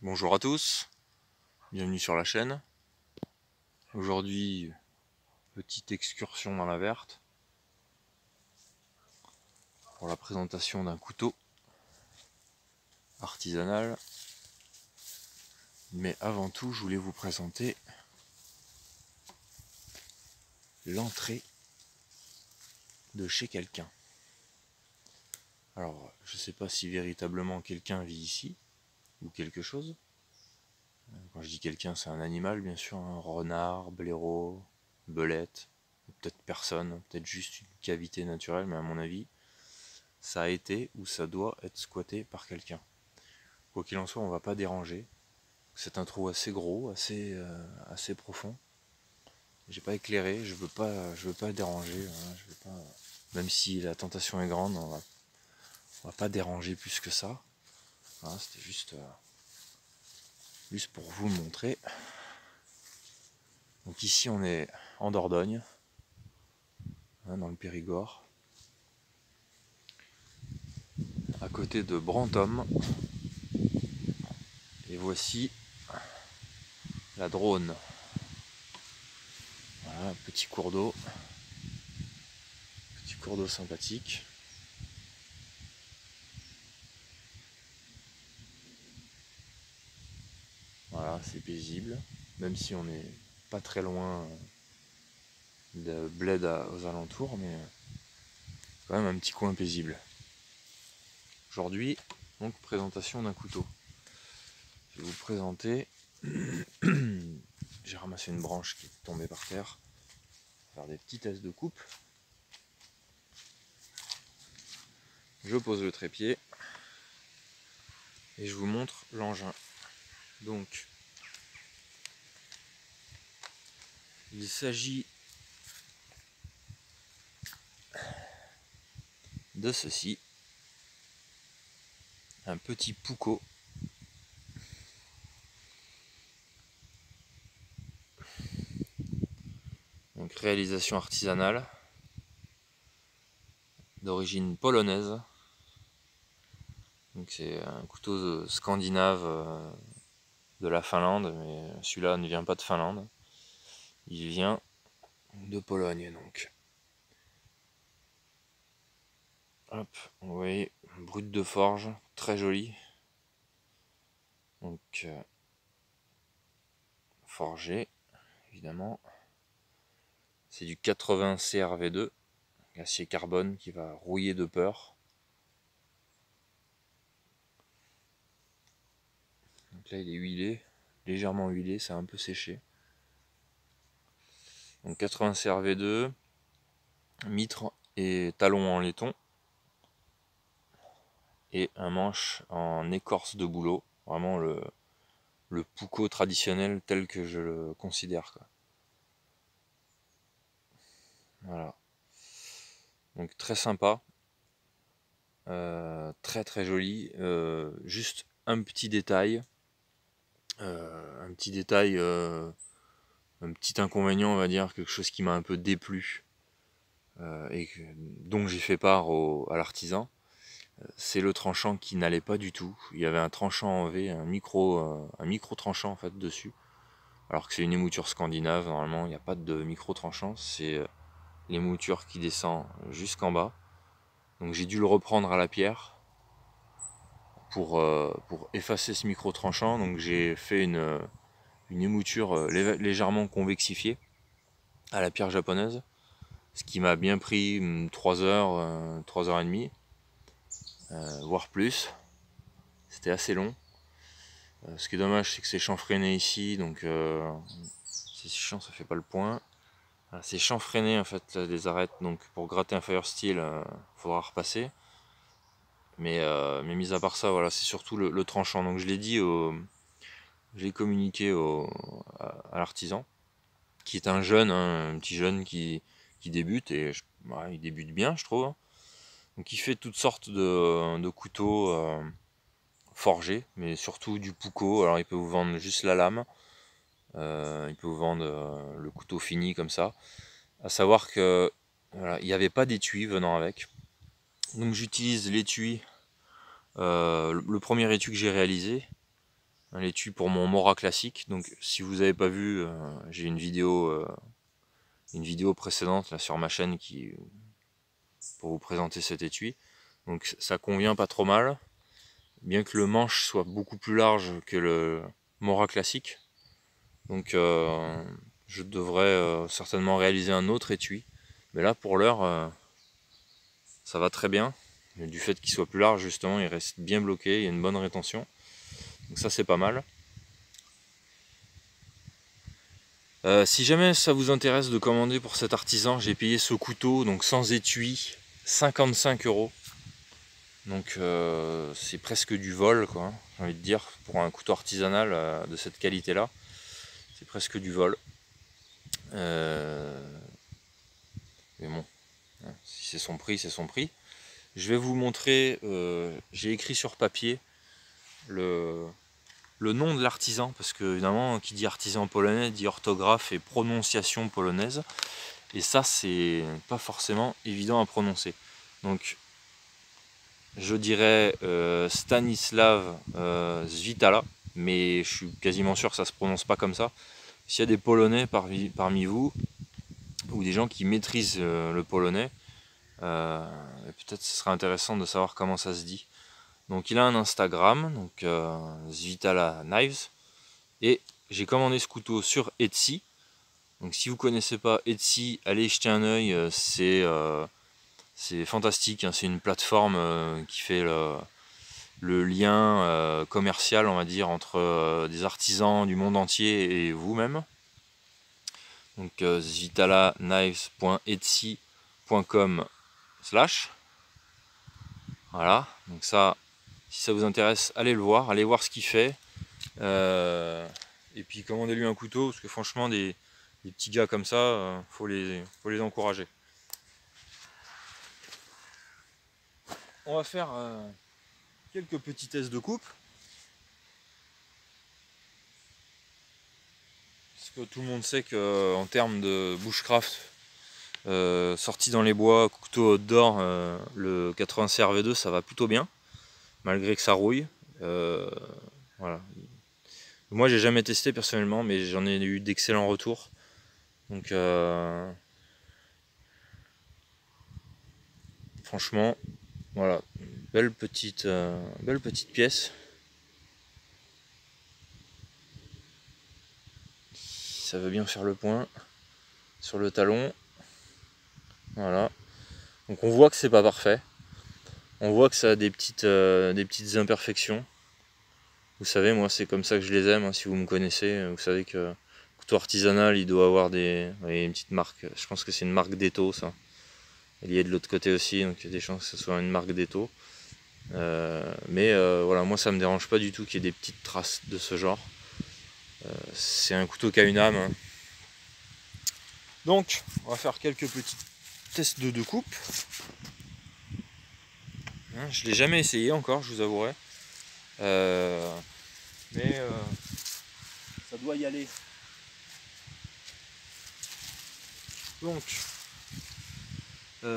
Bonjour à tous, bienvenue sur la chaîne. Aujourd'hui, petite excursion dans la verte pour la présentation d'un couteau artisanal. Mais avant tout, je voulais vous présenter l'entrée de chez quelqu'un. Alors, je ne sais pas si véritablement quelqu'un vit ici ou quelque chose. Quand je dis quelqu'un, c'est un animal, bien sûr, un renard, blaireau, belette, peut-être personne, peut-être juste une cavité naturelle, mais à mon avis, ça a été ou ça doit être squatté par quelqu'un. Quoi qu'il en soit, on va pas déranger. C'est un trou assez gros, assez profond. J'ai pas éclairé, je veux pas déranger. Hein, je veux pas, même si la tentation est grande, on va pas déranger plus que ça. Voilà, c'était juste pour vous le montrer. Donc ici on est en Dordogne, hein, dans le Périgord, à côté de Brantôme. Et voici la Dronne. Voilà, petit cours d'eau sympathique. Voilà, c'est paisible, même si on n'est pas très loin de bled aux alentours, mais quand même un petit coin paisible. Aujourd'hui, donc présentation d'un couteau. Je vais vous présenter. J'ai ramassé une branche qui est tombée par terre. Faire des petits tests de coupe. Je pose le trépied et je vous montre l'engin. Donc, il s'agit de ceci, un petit Pouco. Donc réalisation artisanale d'origine polonaise. Donc c'est un couteau scandinave de la Finlande, mais celui-là ne vient pas de Finlande. Il vient de Pologne donc. Hop, vous voyez, brut de forge, très joli. Donc forgé, évidemment. C'est du 80 CRV2, acier carbone qui va rouiller de peur. Donc là il est huilé, légèrement huilé, c'est un peu séché. Donc 80 CRV2, mitre et talon en laiton. Et un manche en écorce de bouleau, vraiment le Pouco traditionnel tel que je le considère, quoi. Voilà. Donc très sympa, très très joli. Juste un petit détail, un petit inconvénient, on va dire, quelque chose qui m'a un peu déplu donc j'ai fait part à l'artisan. C'est le tranchant qui n'allait pas du tout. Il y avait un tranchant en V, un micro tranchant en fait dessus. Alors que c'est une émouture scandinave, normalement il n'y a pas de micro tranchant, c'est l'émouture qui descend jusqu'en bas. Donc j'ai dû le reprendre à la pierre pour effacer ce micro tranchant. Donc j'ai fait une émouture légèrement convexifiée à la pierre japonaise, ce qui m'a bien pris 3 heures, 3 heures et demie, voire plus. C'était assez long. Ce qui est dommage, c'est que c'est chanfreiné ici, donc c'est chiant, ça fait pas le point. Voilà, c'est chanfreiné en fait les arêtes, donc pour gratter un fire steel, faudra repasser. Mais mis à part ça, voilà, c'est surtout le tranchant. Donc je l'ai dit, je l'ai communiqué à l'artisan, qui est un jeune, hein, un petit jeune qui débute, et ouais, il débute bien, je trouve. Donc il fait toutes sortes de couteaux forgés, mais surtout du Pouco. Alors il peut vous vendre juste la lame, il peut vous vendre le couteau fini comme ça. À savoir que voilà, il n'y avait pas d'étui venant avec. Donc j'utilise l'étui, le premier étui que j'ai réalisé. un étui pour mon Mora classique. Donc si vous n'avez pas vu, j'ai une vidéo précédente là, sur ma chaîne pour vous présenter cet étui. Donc ça convient pas trop mal, bien que le manche soit beaucoup plus large que le Mora classique. Donc je devrais certainement réaliser un autre étui. Mais là pour l'heure, ça va très bien. Mais du fait qu'il soit plus large, justement, il reste bien bloqué, il y a une bonne rétention. Donc ça c'est pas mal. Si jamais ça vous intéresse de commander pour cet artisan, j'ai payé ce couteau, donc sans étui, 55 €. Donc c'est presque du vol, quoi, j'ai envie de dire, pour un couteau artisanal de cette qualité-là. C'est presque du vol. Mais bon, si c'est son prix, c'est son prix. Je vais vous montrer, j'ai écrit sur papier le nom de l'artisan, parce que évidemment, qui dit artisan polonais dit orthographe et prononciation polonaise. Et ça, c'est pas forcément évident à prononcer. Donc, je dirais Stanislav Svitala, mais je suis quasiment sûr que ça se prononce pas comme ça. S'il y a des Polonais parmi vous, ou des gens qui maîtrisent le polonais, peut-être ce serait intéressant de savoir comment ça se dit. Donc il a un Instagram, donc Svitala Knives, et j'ai commandé ce couteau sur Etsy. Donc si vous connaissez pas Etsy, allez jeter un œil, c'est fantastique, hein. C'est une plateforme qui fait le lien commercial, on va dire, entre des artisans du monde entier et vous-même. Donc svitalanKnives.etsy.com/. Voilà, donc ça, si ça vous intéresse, allez le voir, allez voir ce qu'il fait. Et puis commandez-lui un couteau, parce que franchement, des petits gars comme ça, faut les encourager. On va faire quelques petits tests de coupe. Parce que tout le monde sait qu'en termes de bushcraft, sorti dans les bois, couteau outdoor, le 80 CRV2, ça va plutôt bien, malgré que ça rouille. Voilà. Moi, j'ai jamais testé personnellement, mais j'en ai eu d'excellents retours. Donc, franchement, voilà, belle petite pièce. Ça veut bien faire le point sur le talon. Voilà. Donc on voit que c'est pas parfait. On voit que ça a des petites imperfections. Vous savez, moi c'est comme ça que je les aime, hein. Si vous me connaissez, vous savez que couteau artisanal, il doit avoir une petite marque. Je pense que c'est une marque d'Eto, ça. Il y est de l'autre côté aussi, donc il y a des chances que ce soit une marque d'Eto. Mais voilà, moi ça me dérange pas du tout qu'il y ait des petites traces de ce genre. C'est un couteau qui a une âme, hein. Donc on va faire quelques petits tests de coupe. Hein, je l'ai jamais essayé encore, je vous avouerai. Mais ça doit y aller. Donc,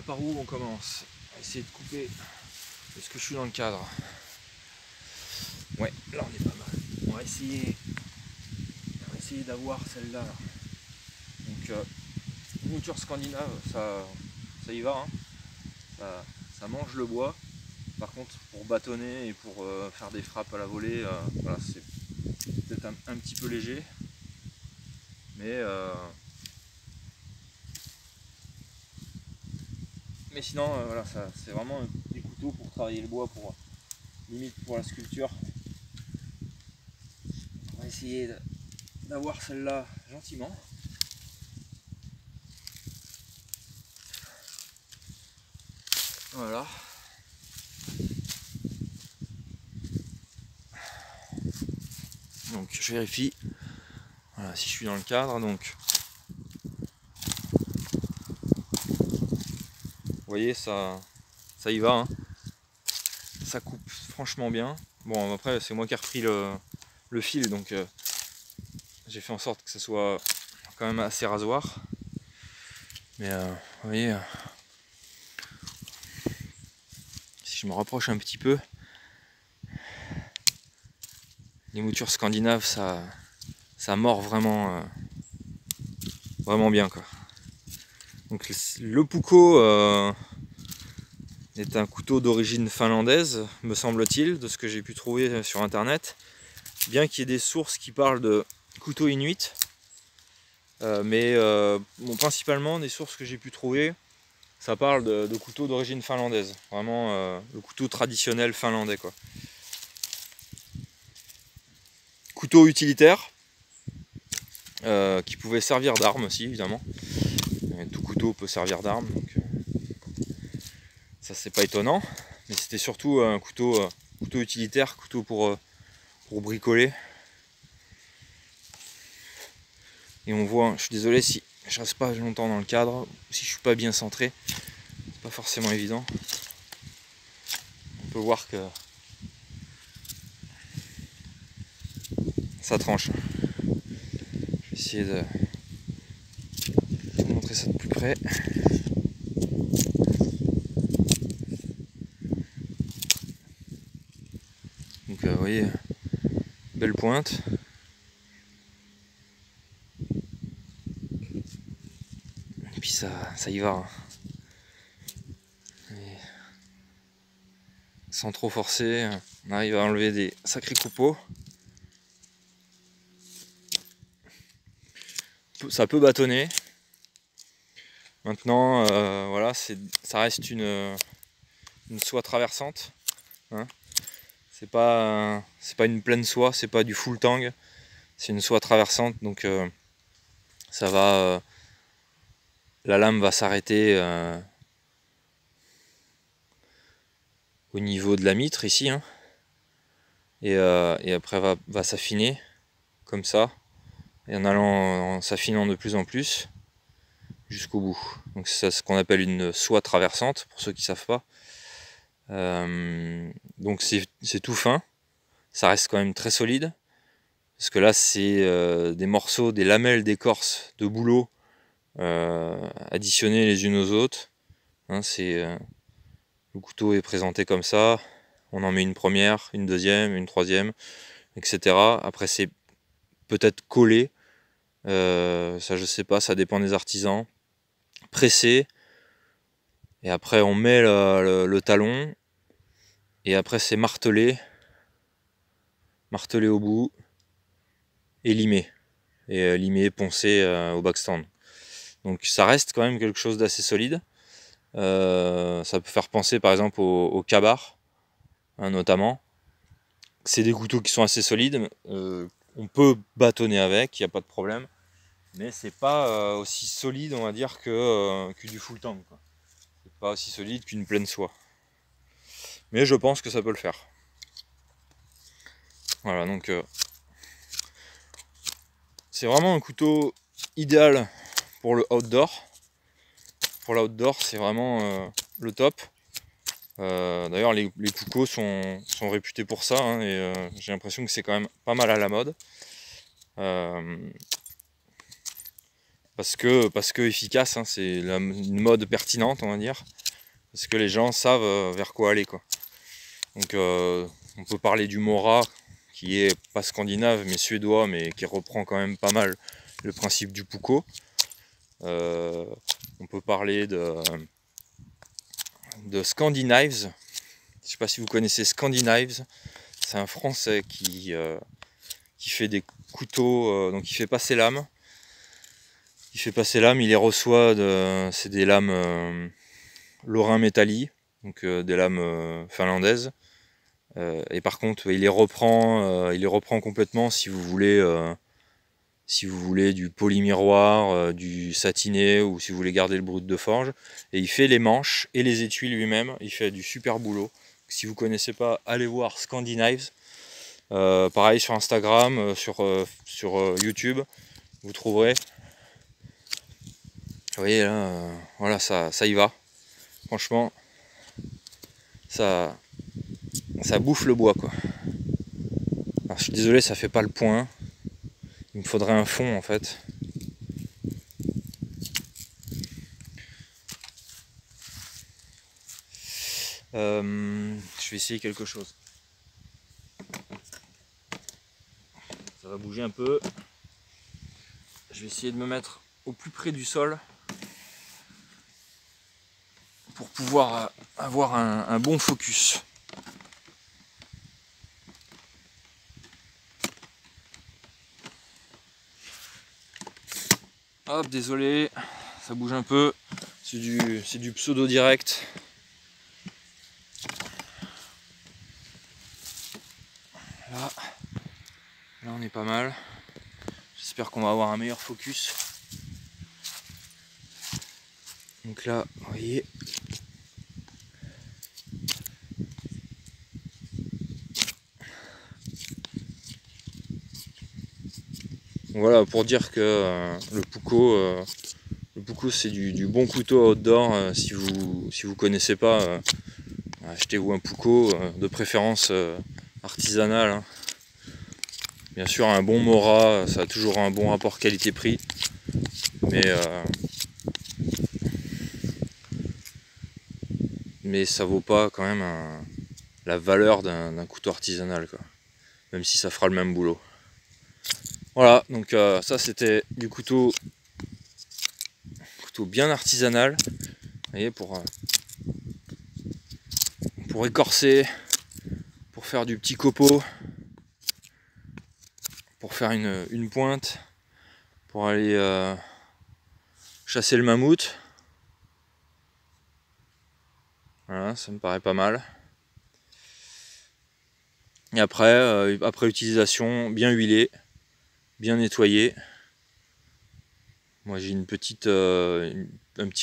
par où on commence? On va essayer de couper. Est-ce que je suis dans le cadre? Ouais, là on est pas mal. On va essayer d'avoir celle-là. Donc, mouture scandinave, ça y va, hein. Ça mange le bois. Par contre, pour bâtonner et pour faire des frappes à la volée, voilà, c'est peut-être un petit peu léger. Mais sinon, voilà, c'est vraiment des couteaux pour travailler le bois, limite pour la sculpture. On va essayer d'avoir celle-là gentiment. Voilà. Donc je vérifie. Voilà, si je suis dans le cadre, donc vous voyez, ça y va, hein. Ça coupe franchement bien. Bon, après c'est moi qui ai repris le fil, donc j'ai fait en sorte que ce soit quand même assez rasoir. Mais vous voyez, si je me rapproche un petit peu, Les moutures scandinaves, ça mord vraiment, vraiment bien, quoi. Donc le Puukko est un couteau d'origine finlandaise, me semble-t-il, de ce que j'ai pu trouver sur internet. Bien qu'il y ait des sources qui parlent de couteau inuit, mais bon, principalement des sources que j'ai pu trouver, ça parle de couteau d'origine finlandaise. Vraiment le couteau traditionnel finlandais, quoi. Couteau utilitaire, qui pouvait servir d'arme aussi, évidemment. Tout couteau peut servir d'arme, donc ça c'est pas étonnant. Mais c'était surtout un couteau, couteau utilitaire, couteau pour bricoler. Et on voit, je suis désolé si je reste pas longtemps dans le cadre, si je suis pas bien centré, c'est pas forcément évident. On peut voir que ça tranche. Je vais essayer de vous montrer ça de plus près. Donc vous voyez, belle pointe. Et puis ça y va. Et sans trop forcer, on arrive à enlever des sacrés coupeaux. Ça peut bâtonner. Maintenant, voilà, ça reste une soie traversante. Hein. C'est pas une pleine soie, c'est pas du full tang, c'est une soie traversante, donc ça va, la lame va s'arrêter au niveau de la mitre ici, hein, et après va s'affiner comme ça, et en s'affinant de plus en plus jusqu'au bout. Donc c'est ce qu'on appelle une soie traversante pour ceux qui savent pas. Donc c'est tout fin, ça reste quand même très solide. Parce que là, c'est des morceaux, des lamelles d'écorce de bouleau additionnées les unes aux autres. Hein, le couteau est présenté comme ça. On en met une première, une deuxième, une troisième, etc. Après, c'est peut-être collé. Ça, je sais pas, ça dépend des artisans. Pressé. Et après, on met le talon. Et après, c'est martelé. Martelé au bout. Et limé. Et limé, poncé au backstand. Donc ça reste quand même quelque chose d'assez solide. Ça peut faire penser par exemple au kabar, hein, notamment. C'est des couteaux qui sont assez solides. On peut bâtonner avec, il n'y a pas de problème. Mais c'est pas aussi solide, on va dire, que du full tang. C'est pas aussi solide qu'une pleine soie. Mais je pense que ça peut le faire. Voilà, donc c'est vraiment un couteau idéal pour le outdoor. Pour l'outdoor, c'est vraiment le top. D'ailleurs, les Puukko sont réputés pour ça, hein, et j'ai l'impression que c'est quand même pas mal à la mode. Parce que efficace, hein, c'est une mode pertinente, on va dire. Parce que les gens savent vers quoi aller, quoi. Donc on peut parler du Mora, qui est pas scandinave mais suédois, mais qui reprend quand même pas mal le principe du Puukko. On peut parler de Scandiknives. Je sais pas si vous connaissez Scandiknives. C'est un Français qui fait des couteaux, donc il fait passer lames. Il les reçoit, c'est des lames Lorrain Métalli, donc des lames finlandaises. Et par contre, il les reprend complètement si vous voulez du polymiroir, du satiné, ou si vous voulez garder le brut de forge. Et il fait les manches et les étuis lui-même. Il fait du super boulot. Si vous connaissez pas, allez voir Scandiknives. Pareil sur Instagram, sur YouTube, vous trouverez. Vous voyez là, voilà, ça y va. Franchement, ça bouffe le bois, quoi. Alors, je suis désolé, ça fait pas le point. Il me faudrait un fond en fait. Je vais essayer quelque chose. ça va bouger un peu. Je vais essayer de me mettre au plus près du sol pour pouvoir avoir un bon focus. Hop, désolé, ça bouge un peu, c'est du pseudo direct. Là on est pas mal. J'espère qu'on va avoir un meilleur focus. Donc là, vous voyez. Voilà, pour dire que le Puukko c'est du bon couteau outdoor. Si vous connaissez pas, achetez-vous un Puukko, de préférence artisanal. Hein. Bien sûr, un bon Mora, ça a toujours un bon rapport qualité-prix, mais ça vaut pas quand même la valeur d'un couteau artisanal, quoi. Même si ça fera le même boulot. Voilà, donc ça c'était du couteau bien artisanal, vous voyez, pour écorcer, pour faire du petit copeau, pour faire une pointe, pour aller chasser le mammouth. Voilà, ça me paraît pas mal. Et après, après utilisation, bien huilé, bien nettoyé. Moi j'ai un petit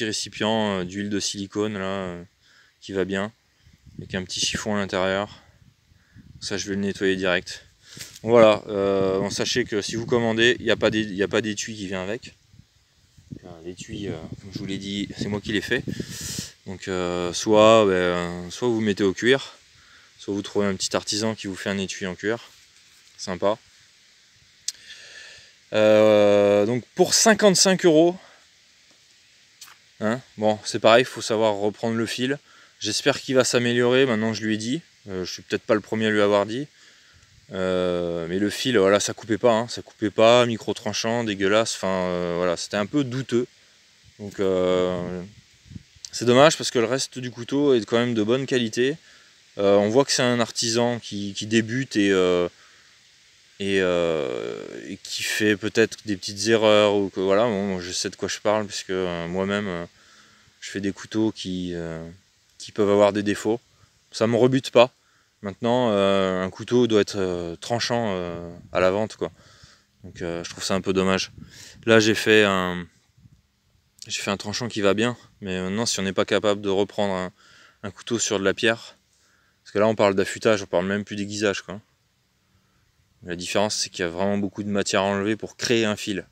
récipient d'huile de silicone là, qui va bien, avec un petit chiffon à l'intérieur. Ça je vais le nettoyer direct. Bon, voilà, sachez que si vous commandez, il n'y a pas d'étui qui vient avec. L'étui, comme je vous l'ai dit, c'est moi qui l'ai fait. Donc soit vous mettez au cuir, soit vous trouvez un petit artisan qui vous fait un étui en cuir. Sympa. Donc pour 55 €, hein, bon c'est pareil, il faut savoir reprendre le fil. J'espère qu'il va s'améliorer, maintenant je lui ai dit. Je suis peut-être pas le premier à lui avoir dit. Mais le fil, voilà, ça coupait pas, hein, ça coupait pas, micro tranchant, dégueulasse, enfin voilà, c'était un peu douteux. Donc c'est dommage parce que le reste du couteau est quand même de bonne qualité. On voit que c'est un artisan qui débute et qui fait peut-être des petites erreurs, ou que voilà, bon, je sais de quoi je parle puisque moi-même je fais des couteaux qui peuvent avoir des défauts. Ça me rebute pas. Maintenant, un couteau doit être tranchant à la vente, quoi. Donc je trouve ça un peu dommage. Là j'ai fait un tranchant qui va bien, mais maintenant si on n'est pas capable de reprendre un couteau sur de la pierre, parce que là on parle d'affûtage, on parle même plus d'aiguisage, quoi. La différence c'est qu'il y a vraiment beaucoup de matière à enlever pour créer un fil.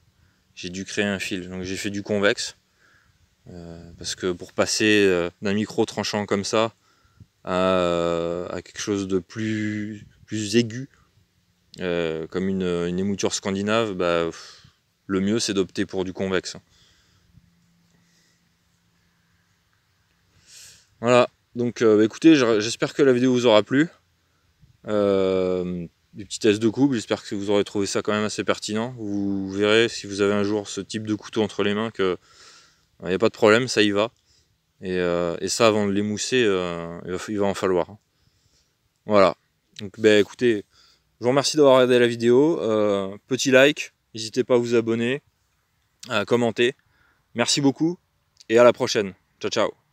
J'ai dû créer un fil, donc j'ai fait du convexe, parce que pour passer d'un micro tranchant comme ça à quelque chose de plus aigu, comme une émouture scandinave, bah, le mieux c'est d'opter pour du convexe. Voilà, donc écoutez, j'espère que la vidéo vous aura plu. Des petits tests de coupe, j'espère que vous aurez trouvé ça quand même assez pertinent. Vous verrez si vous avez un jour ce type de couteau entre les mains que il n'y a pas de problème, ça y va. Et ça, avant de l'émousser, il va en falloir. Voilà, donc ben, écoutez, je vous remercie d'avoir regardé la vidéo. Petit like, n'hésitez pas à vous abonner, à commenter. Merci beaucoup et à la prochaine. Ciao ciao.